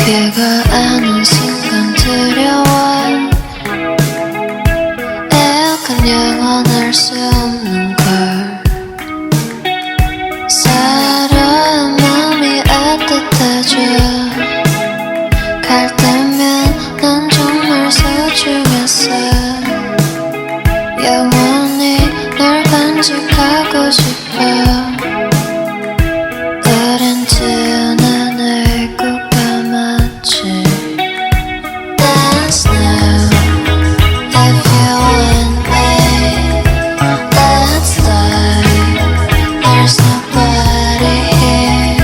비가 오는 순간 두려워. 에어컨 영원할 수 없는 걸. 사랑한 마음이 따뜻해져. 갈 때면 난 정말 소중했어. 영원히 널 간직하고 싶어. 우린 두 눈을 꼭 감았지. Dance now if you want me. Let's fly. There's nobody here.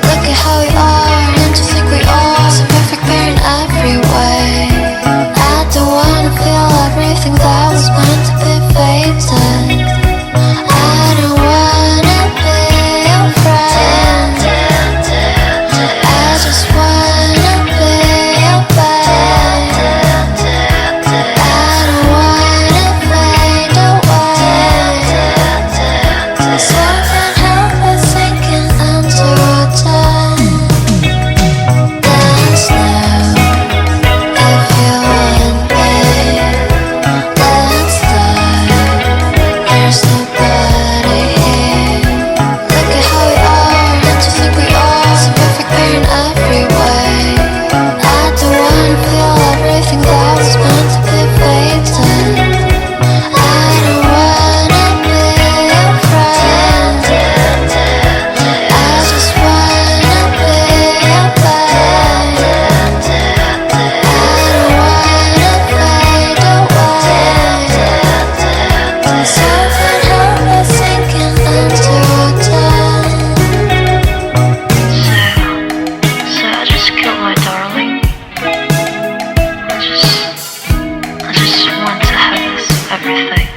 Look at how we are, and to think we are so perfect pair in every way. I don't wanna feel everything that was meant to be faded. I don't wanna be your friend. I just wanna be your babe. I don't wanna fade away. So I can't help but thinking until time. Dance now if you want me. Let's fly. There's nobody here. Look at how we are, and to think we are so perfect pair in every way. I don't wanna feel everything that was meant to be faded. I don't wanna be your friend. I just wanna be your babe. I don't wanna fade away. So I can't help but thinking until time. So I just killed my darling. I just want to have this everything.